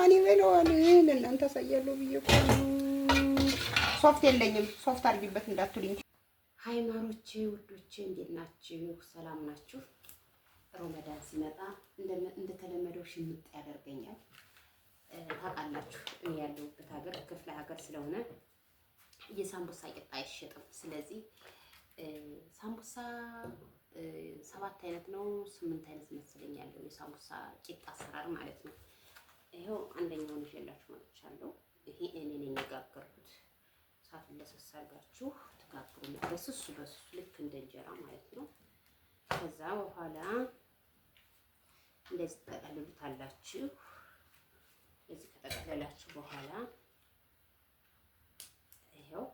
ማን ይበለዋል? ለእናንተ አሳያለሁ ብዬ እኮ ሶፍት የለኝም። ሶፍት አድርጊበት እንዳትሉኝ። ሃይማኖቼ ውዶቼ እንዴት ናችሁ? ሰላም ናችሁ? ሮመዳን ሲመጣ እንደተለመደው ሽምጥ ያደርገኛል። ታውቃላችሁ እኔ ያለሁበት ሀገር ክፍለ ሀገር ስለሆነ የሳምቡሳ ቂጣ አይሸጥም። ስለዚህ ሳምቡሳ 7 አይነት ነው 8 አይነት መሰለኝ ያለው የሳምቡሳ ቂጣ አሰራር ማለት ነው። ይሄው አንደኛውን ይዤላችሁ መጥቻለሁ። ይሄ እኔ ነኝ የጋገርኩት። እሳቱን ለሰስ አድርጋችሁ ትጋግሩና በስሱ ልክ እንደ እንጀራ ማለት ነው። ከዛ በኋላ እንደዚህ ተጠቅልሉታላችሁ። እንደዚህ ከተጠቅለላችሁ በኋላ ይሄው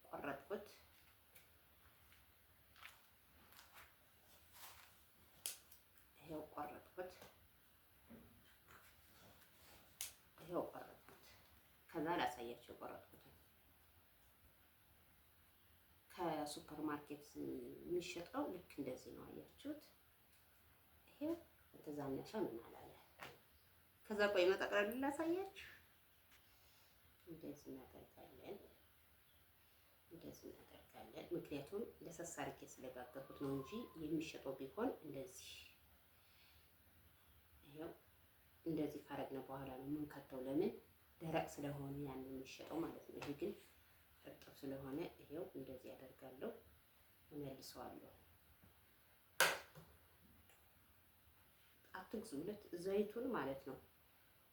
ቆረጥኩት። ይሄው ቆረጥኩት። ከዛ ላሳያችሁ ቆረጥኩት። ከሱፐር ማርኬት የሚሸጠው ልክ እንደዚህ ነው። አያችሁት? ይሄው የተዛነፈ ምን አላለ። ከዛ ቆይ መጠቅለል ላሳያችሁ። እንደዚህ እናደርጋለን። ምክንያቱም ለሰስ አድርጌ ስለጋገርኩት ነው እንጂ የሚሸጠው ቢሆን እንደዚህ ይሄው እንደዚህ ካረግነ በኋላ ነው የምንከተው። ለምን ደረቅ ስለሆነ ያን የሚሸጠው ማለት ነው። ይሄ ግን እርጥብ ስለሆነ ይሄው እንደዚህ ያደርጋለሁ። እመልሰዋለሁ። አትግዙለት ዘይቱን ማለት ነው።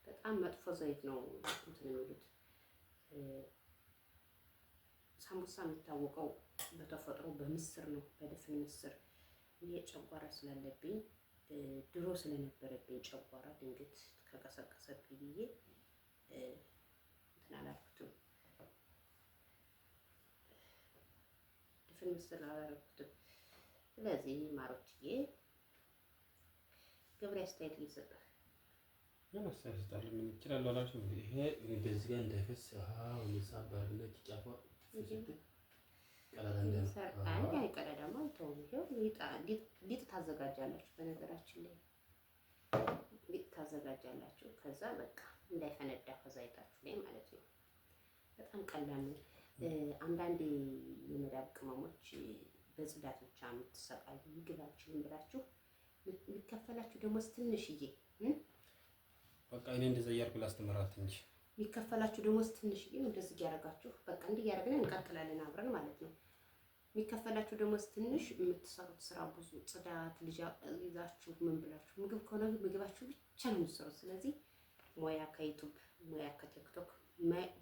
በጣም መጥፎ ዘይት ነው እንትን የሚሉት። ሳምቡሳ የሚታወቀው በተፈጥሮ በምስር ነው፣ በድፍን ምስር። እኔ ጨጓራ ስላለብኝ ድሮ ስለነበረብኝ ጨጓራ ድንገት ከቀሰቀሰብኝ ብዬ እንትን አላልኩትም፣ ድፍን ምስር አላልኩትም። ስለዚህ ማሮችዬ ገብሬ አስተያየት ሊሰጥህ ለማስተያየት ይሰጣል። ምን ይችላል አላችሁ? ይሄ እንደዚህ ጋር እንዳይፈስ አው ለሳባር ለጭ ጫፋ ሊጥ ታዘጋጃላችሁ። በነገራችን ላይ ሊጥ ታዘጋጃላችሁ። ከዛ በቃ እንዳይፈነዳ ከዛይታችሁ ላይ ማለት ነው። በጣም ቀላል ነው። አንዳንድ የመዳብ ቅመሞች በጽዳት ብቻ የምትሰቃዩ ምግብ አልችልም ብላችሁ የሚከፈላችሁ ደግሞ ትንሽዬ በቃ እኔ እንደዛ እያልኩ ላስተምራት እንጂ የሚከፈላችሁ ደግሞ ትንሽዬ እንደዚህ እያደረጋችሁ በቃ እንዲህ እያደረግን እንቀጥላለን አብረን ማለት ነው። የሚከፈላችሁ ደግሞ ትንሽ የምትሰሩት ስራ ብዙ ጽዳት ልጅ ይዛችሁ ምን ብላችሁ ምግብ ከሆነ ምግባችሁ ብቻ ነው የምትሰሩት። ስለዚህ ሙያ ከዩቲዩብ ሙያ ከቲክቶክ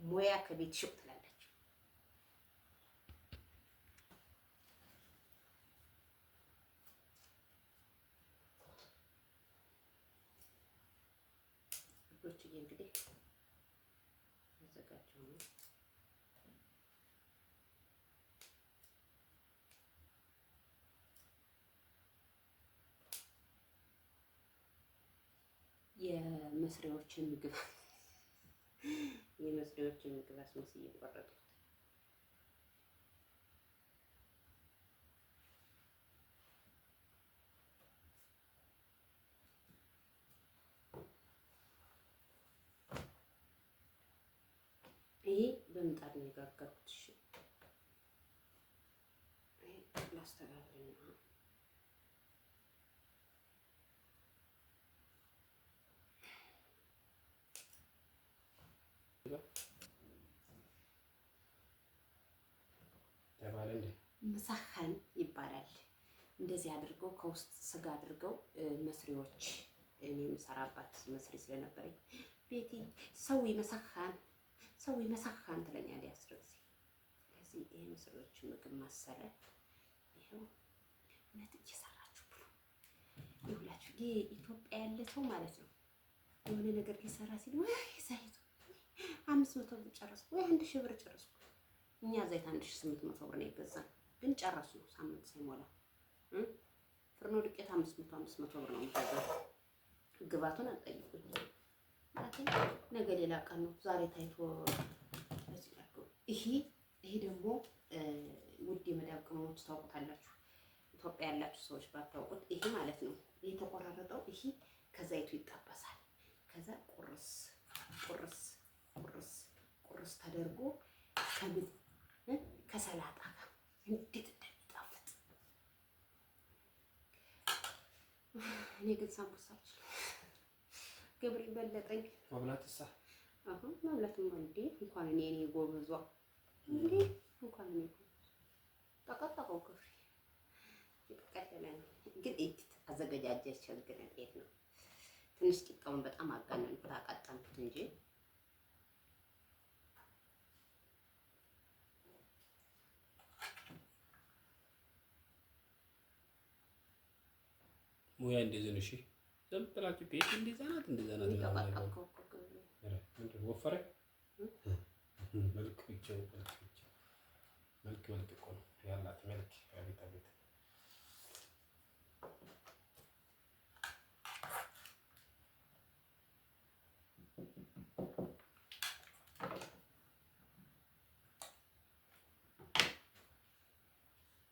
ሙያ ከቤት ሽቅ ትላለች። ልጆችዬ እንግዲህ ያዘጋጀው ነው። የመስሪያዎችን ምግብ አስመስዬ ቆረጥኩት። ይሄ በምጣድ ነው የጋገርኩት። እሺ ላስተካክልና መሳኸን ይባላል። እንደዚህ አድርገው ከውስጥ ስጋ አድርገው መስሪዎች፣ እኔ የምሰራባት መስሪ ስለነበረኝ ቤቲ ሰው መሳኸን ትለኛለች አስር ጊዜ። ስለዚህ ይሄ መስሪዎች ምግብ ማሰለ ይሄው እውነት እየሰራችሁ ብሉ ይሁላችሁ። ኢትዮጵያ ያለ ሰው ማለት ነው የሆነ ነገር ሊሰራ ሲል ወይ ዘይቱ 500 ብር ጨረስኩ ወይ 1000 ብር ጨረስኩ። እኛ ዘይት 1800 ብር ነው የገዛን፣ ግን ጨረሱ ሳምንት ሳይሞላ። ፍርኖ ዱቄት 500 ብር ነው የሚገዛው። ግባቱን አልጠይቁኝ። ነገ ሌላ ቀን ነው። ዛሬ ታይቶ እዚህ ያለው ይሄ ደግሞ ውድ የመዳብ ቅመሞች ታውቁታላችሁ። ኢትዮጵያ ያላችሁ ሰዎች ባታውቁት ይሄ ማለት ነው። ይሄ ተቆራረጠው ይሄ ከዛይቱ ይጠበሳል። ከዛ ቁርስ ቁርስ ቁርስ ቁርስ ተደርጎ ከሰላጣ ጋር እንዴት እንደሚጣፍጥ። እኔ ግን ሳምቡሳ ገብሬ በለጠኝ። መብላትሳ አሁን መብላትማ እንዴ እንኳን እኔ ጎበዟ እንዴ እንኳን እኔ ጠቀጠቀው ገብሬ ይቀጥላል። ግን እት አዘገጃጀች ግን እንዴት ነው? ትንሽ ቂጣውን በጣም አጋነንኩት አቀጠንኩት እንጂ ሙያ እንደዚህ ነው። እሺ ዝም ብላችሁ ቤት እንደዛ ናት ወፈረ መልክ ብቻ መልክ እኮ ነው ያላት መልክ አቤት አቤት።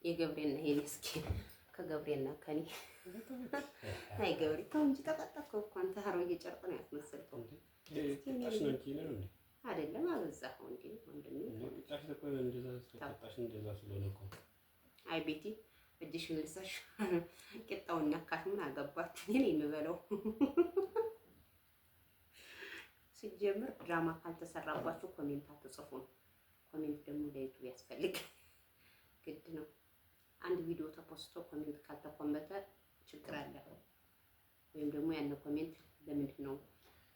የገብሬና የኔ እስኪ ከገብሬና ከኔ አይ ገብሬ ተው እንጂ ተቀጠቅከው እኮ አንተ አሮጌ ጨርቅ ነው ያስመሰልከው። አይደለም አበዛኸው እንዴ ወንድሜ። አይ ቤቲ እጅሽን ልሰሽ ቂጣውን ነካሽ ምን አገባችሁ? እኔ የምበለው ሲጀምር ድራማ ካልተሰራባችሁ ኮሜንት አትጽፉም። ኮሜንት ደግሞ ለዩቲዩብ ያስፈልጋል፣ ግድ ነው። አንድ ቪዲዮ ተፖስቶ ኮሜንት ካልተኮመተ ችግር አለ። ወይም ደግሞ ያን ኮሜንት ለምንድን ነው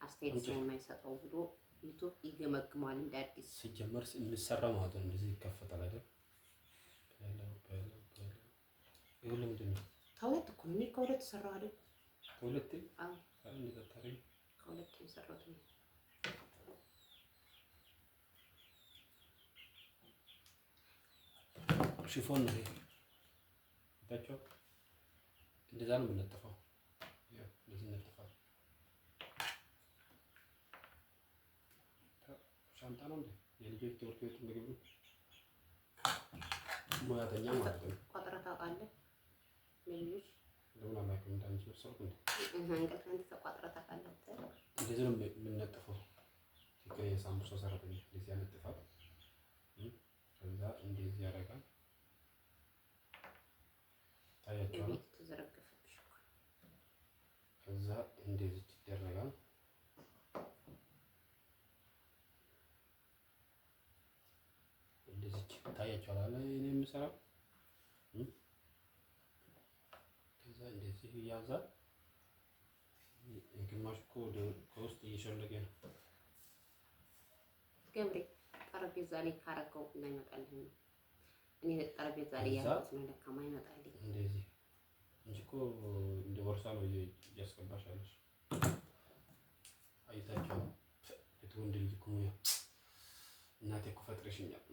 አስተያየት ሰው የማይሰጠው ብሎ ዩቲዩብ ይገመግመዋል እንደ አዲስ። ሲጀመር የሚሰራ ማለት ነው እንደዚህ ይከፈታል አይደል? ይሄ ለምንድን ነው? ከሁለት እኮ ነው። ከሁለት ሰራው አይደል? ከሁለት? አዎ ከሁለት የሰራሁት ነው። ሽፎን ነው ይሄ ታቸው እንደዛ ነው የምንጠፋው። ያው እንደዚህ እንጠፋው። ሻንጣ ነው እንዴ የልጆች ትምህርት ቤት ምግብ ነው። ሙያተኛ ማለት ነው። ቆጥረህ ታውቃለህ? ለልጆች ለምን አላውቅም። እንዳንቺ ወሰድኩ እንዴ እንቅልፍህን ተቋጥረህ ታውቃለህ? እንደዚህ ነው የምንጠፋው። ሲቀር የሳምቡሳ ሰራተኛ እንደዚህ ያነጥፋል። ከዛ እንደዚህ ያደርጋል። ታያችኋል። ተዘረገፈብሽ እኮ ከዛ እንደዚህ ይደረጋል። እንደዚህ ታያችኋል አለ እኔ የምሰራው። ከዛ እንደዚህ ይያዛል። ግማሽ እኮ ከውስጥ እየሸለገ ነው። ገብሬ ጠረጴዛ ላይ ካረገው እንዳይመጣልኝ ነው። እኔ ጠረጴዛ ላይ ያለሁት ነው ለካ ማይመጣልኝ እንደዚህ እንጂ እኮ እንደ ቦርሳ ነው እያስገባሽ ያለሽ። አይታችሁ ለተወንድ ልጅ እኮ ሙያ እናቴ እኮ ፈጥረሽኛል።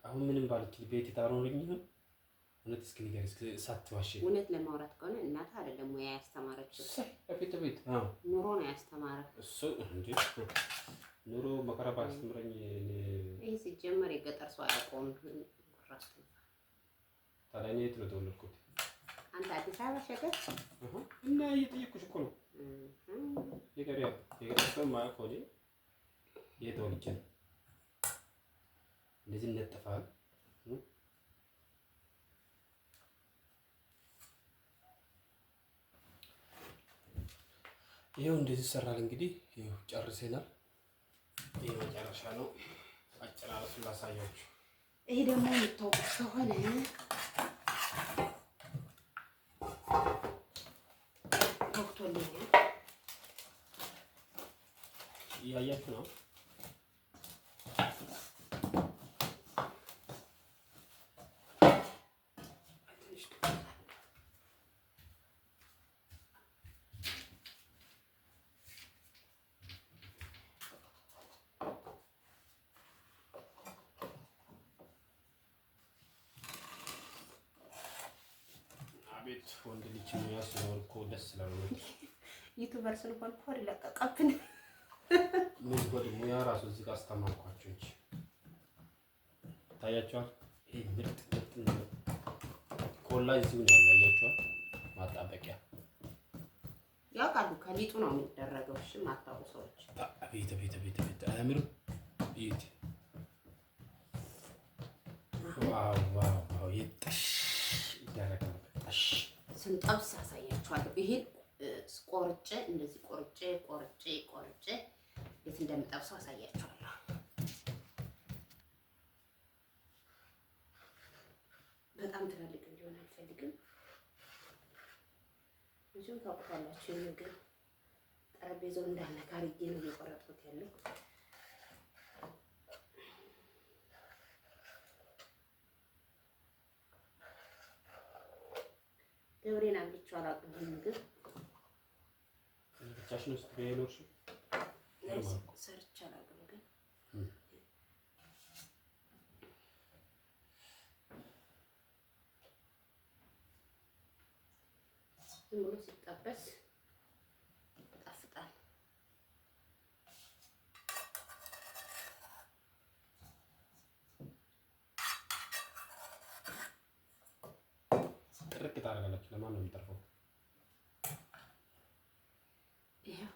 አሁን ምንም ባልችል ቤት ታኖረኝ ይሆን? እውነት እስኪ ንገሪኝ፣ እስኪ ሳትዋሽ። እውነት ለማውራት ከሆነ እናት አይደለም ሙያ ያስተማረችው። ቤት ኑሮ ነው ያስተማረው እሱ እንዴ ኑሮ መከራ ባስተምረኝ። ይሄ ሲጀመር የገጠር ሰው አያውቀውም። ራስ ታዲያ እኔ የት ነው የተወለድኩት? አንተ አዲስ አበባ ሸገር እና እየጠየኩሽ እኮ ነው። የገጠር ሰው የማያውቀው እኔ የት ተወልጄ ነው? እንደዚህ እንነጥፋል። ይሄው እንደዚህ ይሰራል። እንግዲህ ይሄው ጨርሰናል። ይሄ መጨረሻ ነው። አጨራረሱን ላሳያችሁ። ይሄ ደግሞ የምታውቁት ከሆነ ወቅቶልኛል። እያያችሁ ነው። ቤት ወንድ ልጅ ሙያ ሲኖር እኮ ደስ ይላል። ዩቲዩበር ስለሆነ እኮ ለቀቀብን። ምን ወደ ሙያ ራሱ እዚህ ጋር አስተማርኳቸው እንጂ ታያቸዋል። ይሄ ምርጥ ኮላ እዚሁ ነው ያያቸዋል። ማጣበቂያ ያውቃሉ። ከሊጡ ነው የሚደረገው። እሺ ማታውቁ ሰዎች አቤት አቤት አቤት አቤት አያምርም? ይት ዋው ዋው ዋው ይጥሽ ይደረጋል። እሺ ስንጠብስ አሳያችኋለሁ። ይሄን ቆርጬ እንደዚህ ቆርጬ የት እንደምጠብሰው አሳያችኋለሁ። በጣም ትላልቅ እንዲሆን አልፈልግም። ብዙም ታውቁታላችሁ። የምግብ ጠረጴዛው እንዳለ ካርጌ ነው እየቆረጥኩት ያለው። ገብሬን አብልቼው አላውቅም። ምግብ ብቻሽን ውስጥ ቢኖርሽ ሰርቼ አላውቅም ግን ዝም ብሎ ሲጠበስ ይጣፍጣል። ጥርቅ ታደርጋላችሁ። ለማን ነው የሚጠርፈው? ይሄው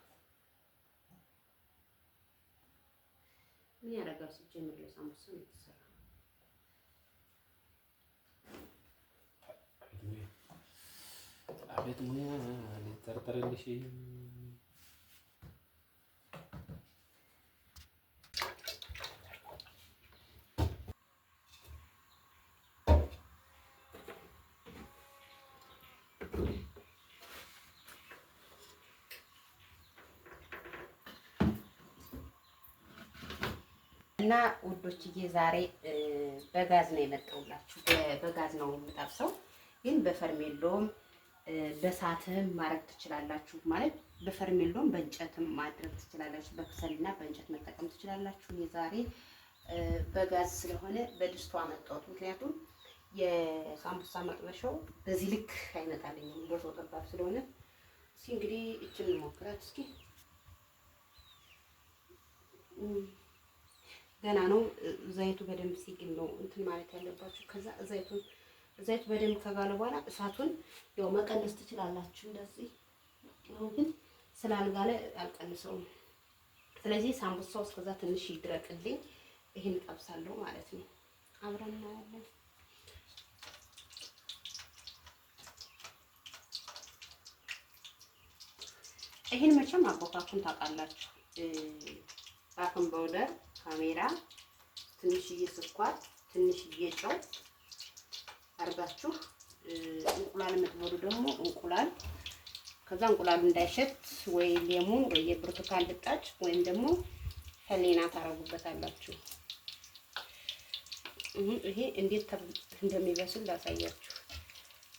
ምን ያደርጋል ሲጀምር ለሳምቡሳ ነው የተሰራው። አቤት ሙያ ሊጠርጠርልሽ። እና ውዶችዬ ዛሬ በጋዝ ነው የመጣሁላችሁ። በጋዝ ነው የምጠብሰው፣ ግን በፈርሜሎም በሳትም ማድረግ ትችላላችሁ። ማለት በፈርሜሎም በእንጨትም ማድረግ ትችላላችሁ። በከሰልና በእንጨት መጠቀም ትችላላችሁ። የዛሬ በጋዝ ስለሆነ በድስቱ አመጣሁት። ምክንያቱም የሳምቡሳ መጥበሻው በዚህ ልክ አይመጣልኝም፣ ቦታው ጠባብ ስለሆነ። እስኪ እንግዲህ እችን እንሞክራት እስኪ። ገና ነው። ዘይቱ በደንብ ሲግል ነው እንትን ማለት ያለባችሁ። ከዛ ዘይቱ በደንብ ከጋለ በኋላ እሳቱን ያው መቀነስ ትችላላችሁ እንደዚህ። አሁን ግን ስላልጋለ አልቀንሰውም። ስለዚህ ሳምቡሳው እስከዛ ትንሽ ይድረቅልኝ፣ ይሄን እጠብሳለሁ ማለት ነው። አብረን እናያለን። ይሄን መቼም አቦካኩን ታውቃላችሁ። ባኪንግ ፓውደር፣ ካሜራ፣ ትንሽዬ ስኳር፣ ትንሽዬ ጨው አርጋችሁ እንቁላል የምትበሉ ደግሞ እንቁላል፣ ከዛ እንቁላሉ እንዳይሸት ወይ ሌሞን ወይ የብርቱካን ልጣጭ ወይም ደግሞ ህሊና ታረጉበታላችሁ። ይሄ እንዴት እንደሚበስል ላሳያችሁ።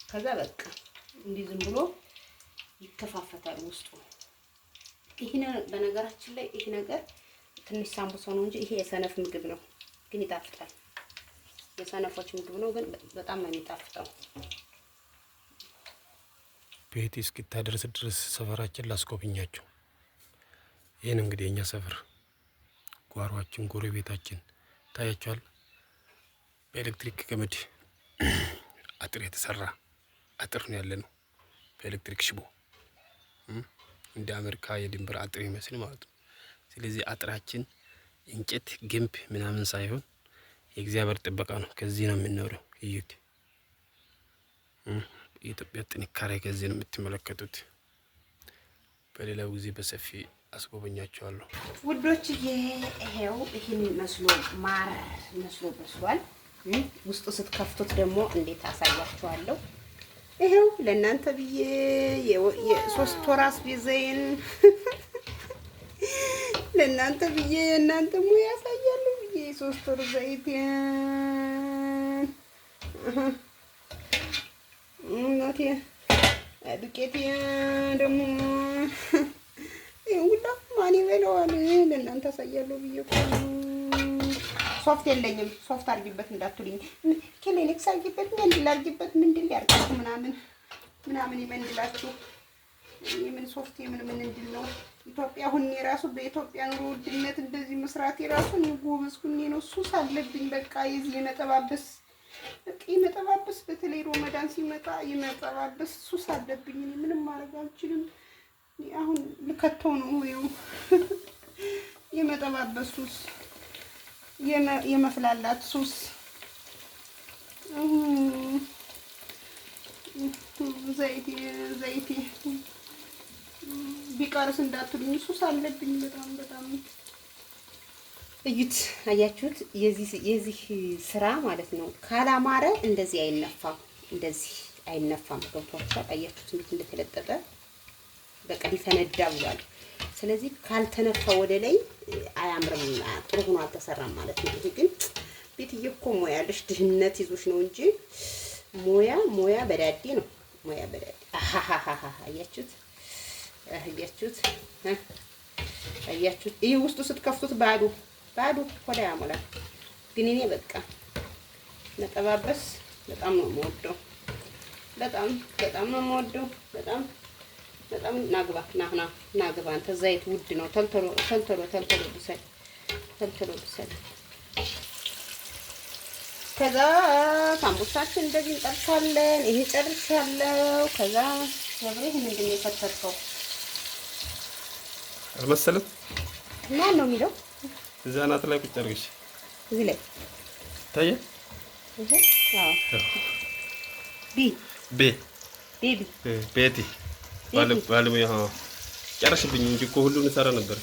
ከዛ በቃ እንዲህ ዝም ብሎ ይከፋፈታል ውስጡ። ይሄ በነገራችን ላይ ይሄ ነገር ትንሽ ሳምቡሳ ነው እንጂ ይሄ የሰነፍ ምግብ ነው፣ ግን ይጣፍጣል። የሰነፎች ምግብ ነው፣ ግን በጣም ነው የሚጣፍጠው። ቤት እስኪታደርስ ድረስ ሰፈራችን ላስጎብኛችሁ። ይህን እንግዲህ የኛ ሰፈር ጓሯችን፣ ጎረቤታችን ታያችኋል። በኤሌክትሪክ ገመድ አጥር የተሰራ አጥር ነው ያለ ነው። በኤሌክትሪክ ሽቦ እንደ አሜሪካ የድንበር አጥር ይመስል ማለት ነው። ስለዚህ አጥራችን እንጨት ግንብ ምናምን ሳይሆን የእግዚአብሔር ጥበቃ ነው። ከዚህ ነው የምንኖረው። እዩት። የኢትዮጵያ ጥንካሬ ከዚህ ነው የምትመለከቱት። በሌላው ጊዜ በሰፊ አስጎበኛቸዋለሁ ውዶችዬ። ይሄው ይሄን መስሎ ማር መስሎ በስሏል። ውስጡ ስትከፍቱት ደግሞ እንዴት አሳያችኋለሁ። ይሄው ለእናንተ ብዬ የሶስት ወር አስቤዛዬን ለእናንተ ብዬ እናንተ ሙያ ያሳያለሁ ብዬ የሶስት ወር ዘይት እናቴ ዱቄት ደግሞ ሁላ ማን ይበለዋል? ለእናንተ አሳያለሁ ብዬ እኮ ሶፍት የለኝም። ሶፍት አድርጊበት እንዳትሉኝ። ክሊኒክስ አድርጊበት፣ መንድል አድርጊበት፣ ምንድል ያርጋችሁ ምናምን ይመንድላችሁ። የምን ሶፍት የምን እንድል ነው? ኢትዮጵያ ሁኔ ራሱ በኢትዮጵያ ኑሮ ውድነት እንደዚህ መስራት የራሱ ነው ጎበዝ ሁኔ ነው። ሱስ አለብኝ በቃ የዚህ የመጠባበስ በቃ የመጠባበስ በተለይ ሮመዳን ሲመጣ የመጠባበስ ሱስ አለብኝ። ምንም ማድረግ አልችልም። አሁን ልከተው ነው ይኸው የመጠባበስ ሱስ የመፍላላት ሱስ ዘይቴ ቢቀርስ እንዳትሉኝ ሱስ አለብኝ በጣም እዩት። አያችሁት? የዚህ ስራ ማለት ነው ካላማረ እንደዚህ አይነፋም። ገብቷችኋል? አያችሁት እንዴት እንደተለጠጠ በቃ ሊፈነዳ ብሏል። ስለዚህ ካልተነፋ ወደ ላይ አያምርም፣ ጥሩ ሆኖ አልተሰራም ማለት ነው። ይሄ ግን ቤትዬ እኮ ሙያ ያለሽ ድህነት ይዞሽ ነው እንጂ ሙያ በዳዴ ነው። ሙያ በዳዴ አያችሁት? አያችሁት? ይሄ ውስጡ ስትከፍቱት ባዶ ሆዳ ያሞላል። ግን እኔ በቃ መጠባበስ በጣም ነው የምወደው። በጣም ነው የምወደው። በጣም ናግባ አንተ ዘይት ውድ ነው። ተልተሎ ብሰል። ከዛ ሳምቡሳችን እንደዚህ እንጠብሳለን። ይሄ ጨርሻለሁ። ከዛ ይሄ ምንድን ነው የከተተው አልመሰለም? ማን ነው የሚለው? እዛ ናት ላይ ቁጭ አድርገሽ እዚህ ላይ ታየ። ቤቲ ባለሙያ ጨረሽብኝ እንጂ እኮ ሁሉን እሰራ ነበር።